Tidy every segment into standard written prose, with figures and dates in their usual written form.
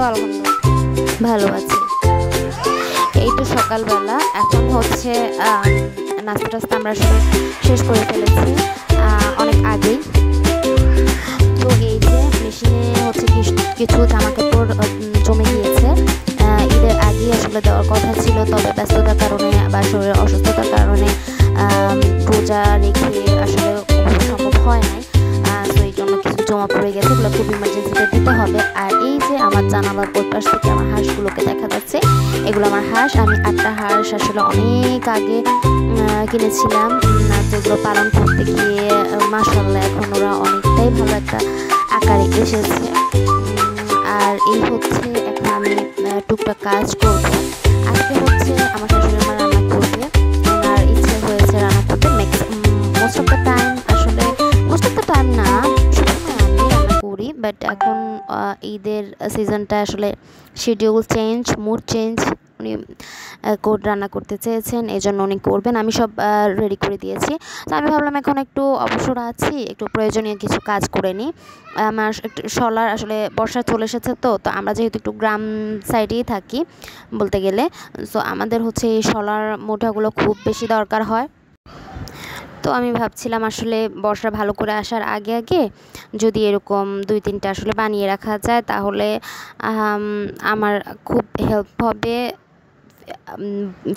আমিও আলহামদুলিল্লাহ ভালো আছি। এই তো সকালবেলা, এখন হচ্ছে নাস্তা টাস্তা আমরা আসলে শেষ করে ফেলেছি অনেক আগেই। তো এই যে মেশিনে হচ্ছে কিছু জামা কাপড় জমে গিয়েছে, ঈদের আগেই আসলে দেওয়ার কথা ছিল, তবে ব্যস্ততার কারণে বা শরীরের অসুস্থতার কারণে রোজা রেখে আসলে সম্ভব হয় নাই। তো এই জন্য কিছু জমা পড়ে গেছে, এগুলো খুব ইমার্জেন্সিতে দিতে হবে। আর এই যে আমার জানালার ওই পাশ থেকে আমার হাঁসগুলোকে দেখা যাচ্ছে, এগুলো আমার হাঁস। আমি 8টা হাঁস আসলে অনেক আগে কিনেছিলাম, যেগুলো পালন করতে গিয়ে মাশাআল্লাহ এখন ওরা অনেকটাই ভালো একটা আকারে এসেছে। আর এই হচ্ছে এখন আমি টুকটাক কাজ করব। আজকে হচ্ছে আমার শাশুড়ি আমার রান্না করবে, ওনার ইচ্ছে হয়েছে রান্না করতে। মোস্ট অফ দ্য টাইম না, সবসময় আমি রান্না করি, বাট এখন ঈদের সিজনটা আসলে শিডিউল চেঞ্জ, মুড চেঞ্জ, উনি রান্না করতে চেয়েছেন, এই জন্য উনি করবেন। আমি সব রেডি করে দিয়েছি। তো আমি ভাবলাম এখন একটু অবসর আছি, একটু প্রয়োজনীয় কিছু কাজ করে নিই। আমার একটু শলার আসলে বর্ষা চলে এসেছে, তো আমরা যেহেতু একটু গ্রাম সাইডেই থাকি বলতে গেলে, সো আমাদের হচ্ছে এই শলার মোটাগুলো খুব বেশি দরকার হয়। তো আমি ভাবছিলাম আসলে বর্ষা ভালো করে আসার আগে আগে যদি এরকম 2-3টা আসলে বানিয়ে রাখা যায়, তাহলে আমার খুব হেল্প হবে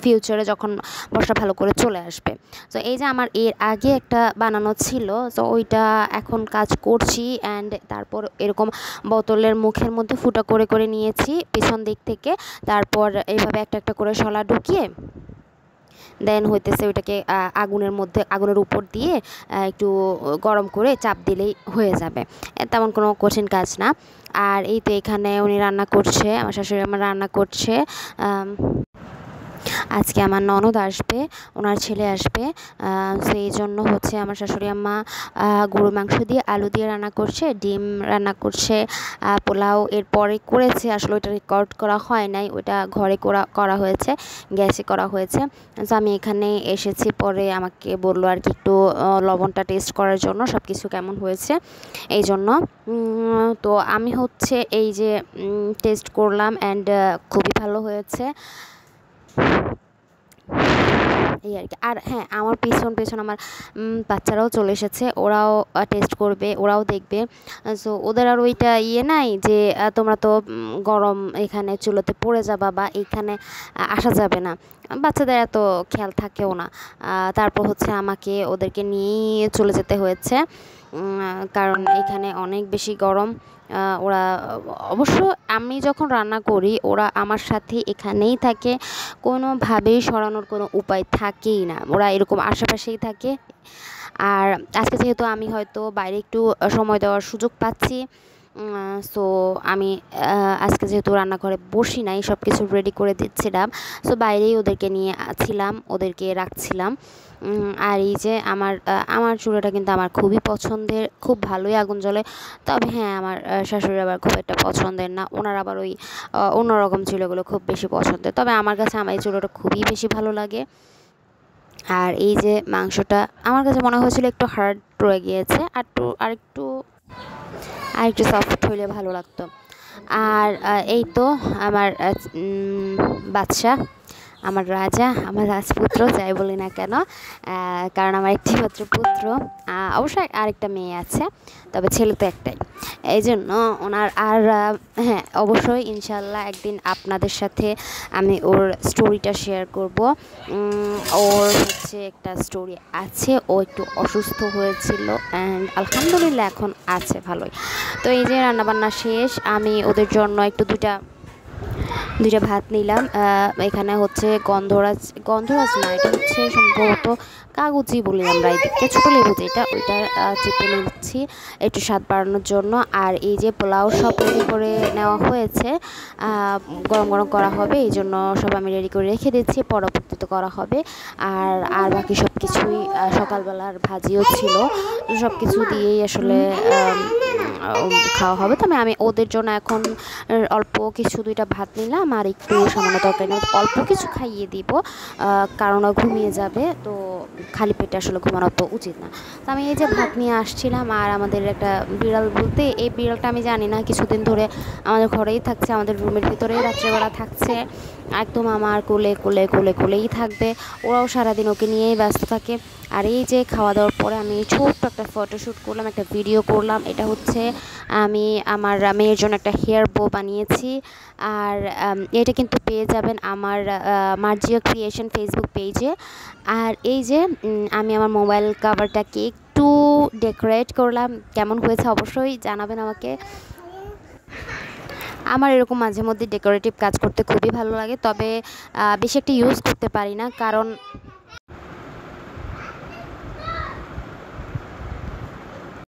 ফিউচারে যখন বর্ষা ভালো করে চলে আসবে। তো এই যে আমার এর আগে একটা বানানো ছিল, তো ওইটা এখন কাজ করছি। অ্যান্ড তারপর এরকম বোতলের মুখের মধ্যে ফুটা করে করে নিয়েছি পিছন দিক থেকে, তারপর এইভাবে একটা একটা করে শলা ঢুকিয়ে দেন হইতেছে ওইটাকে আগুনের উপর দিয়ে একটু গরম করে চাপ দিলেই হয়ে যাবে, তেমন কোনো কঠিন কাজ না। আর এই তো এখানে উনি রান্না করছে, আমার শাশুড়ি আমার রান্না করছে। আজকে আমার ননদ আসবে, ওনার ছেলে আসবে, সেই জন্য হচ্ছে আমার শাশুড়ি আম্মা গরুর মাংস দিয়ে আলু দিয়ে রান্না করছে, ডিম রান্না করছে, পোলাও এরপরে করেছে। আসলে ওইটা রেকর্ড করা হয় নাই, ওইটা ঘরে করা হয়েছে, গ্যাসে করা হয়েছে। তো আমি এখানে এসেছি, পরে আমাকে বললো আর কি একটু লবণটা টেস্ট করার জন্য, সব কিছু কেমন হয়েছে এই জন্য। তো আমি হচ্ছে এই যে টেস্ট করলাম, অ্যান্ড খুবই ভালো হয়েছে এই আর কি। আর হ্যাঁ, আমার পেছন আমার বাচ্চারাও চলে এসেছে, ওরাও টেস্ট করবে, ওরাও দেখবে। সো ওদের আর ওইটা নাই যে তোমরা তো গরম এখানে চুলোতে পড়ে যাবা বা এখানে আসা যাবে না, বাচ্চাদের এত খেয়াল থাকেও না। তারপর হচ্ছে আমাকে ওদেরকে নিয়েই চলে যেতে হয়েছে, কারণ এখানে অনেক বেশি গরম। ওরা অবশ্য আমি যখন রান্না করি ওরা আমার সাথে এখানেই থাকে, কোনোভাবেই সরানোর কোনো উপায় থাকেই না, ওরা এরকম আশেপাশেই থাকে। আর আজকে যেহেতু আমি হয়তো বাইরে একটু সময় দেওয়ার সুযোগ পাচ্ছি, সো আমি আজকে যেহেতু রান্নাঘরে বসি নাই, সব কিছু রেডি করে দিচ্ছিলাম, সো বাইরেই ওদেরকে নিয়ে ছিলাম, ওদেরকে রাখছিলাম। আর এই যে আমার চুলাটা কিন্তু আমার খুবই পছন্দের, খুব ভালোই আগুন জ্বলে। তবে হ্যাঁ, আমার শাশুড়ির আবার খুব একটা পছন্দের না, ওনার আবার ওই অন্যরকম চুলাগুলো খুব বেশি পছন্দের। তবে আমার কাছে আমার এই চুলাটা খুবই বেশি ভালো লাগে। আর এই যে মাংসটা আমার কাছে মনে হয়েছিল একটু হার্ড রয়ে গিয়েছে, আরেকটু সফট হইলে ভালো লাগতো। আর এই তো আমার বাদশা, আমার রাজা, আমার রাজপুত্র, যাই বলি না কেন, কারণ আমার একটি মাত্র পুত্র, অবশ্যই আরেকটা মেয়ে আছে, তবে ছেলে তো একটাই, এই জন্য ওনার। আর হ্যাঁ, অবশ্যই ইনশাল্লাহ একদিন আপনাদের সাথে আমি ওর স্টোরিটা শেয়ার করব। ওর হচ্ছে একটা স্টোরি আছে, ও একটু অসুস্থ হয়েছিল, অ্যান্ড আলহামদুলিল্লাহ এখন আছে ভালোই। তো এই যে রান্নাবান্না শেষ, আমি ওদের জন্য একটু দুইটা ভাত নিলাম। এখানে হচ্ছে গন্ধরাজ না, এটা হচ্ছে সম্ভবত কাগজি বলি আমরা এদিকে, ছোটো লেবু যেটা, ওইটা চেপে নিচ্ছি একটু স্বাদ বাড়ানোর জন্য। আর এই যে পোলাও সব রেডি করে নেওয়া হয়েছে, গরম গরম করা হবে, এই জন্য সব আমি রেডি করে রেখে দিচ্ছি, পরবর্তীতে করা হবে। আর বাকি সব কিছুই সকালবেলার ভাজিও ছিল, সব কিছু দিয়েই আসলে খাওয়া হবে। তবে আমি ওদের জন্য এখন অল্প কিছু 2টা ভাত নিলাম আর একটু সামান্য তরকারি নিলাম, অল্প কিছু খাইয়ে দিব, কারণ ঘুমিয়ে যাবে, তো খালি পেটে আসলে ঘুমানো তো উচিত না। তো আমি এই যে ভাত নিয়ে আসছিলাম, আর আমাদের একটা বিড়াল, বলতে এই বিড়ালটা আমি জানি না কিছুদিন ধরে আমাদের ঘরেই থাকছে, আমাদের রুমের ভিতরেই রাত্রেবেলা থাকছে, একদম আমার কোলে কোলে কোলে কোলেই থাকবে, ওরাও সারাদিন ওকে নিয়েই ব্যস্ত থাকে। আর এই যে খাওয়া দাওয়ার পরে আমি ছোট্ট একটা ফটোশ্যুট করলাম, একটা ভিডিও করলাম। এটা হচ্ছে আমি আমার মেয়ের জন্য একটা হেয়ার বো বানিয়েছি, আর এটা কিন্তু পেয়ে যাবেন আমার মার্জিয়া ক্রিয়েশন ফেসবুক পেজে। আর এই যে আমি আমার মোবাইল কভারটাকে একটু ডেকোরেট করলাম, কেমন হয়েছে অবশ্যই জানাবেন আমাকে। আমার এরকম মাঝে মধ্যে ডেকোরেটিভ কাজ করতে খুবই ভালো লাগে, তবে বেশি একটা ইউজ করতে পারি না, কারণ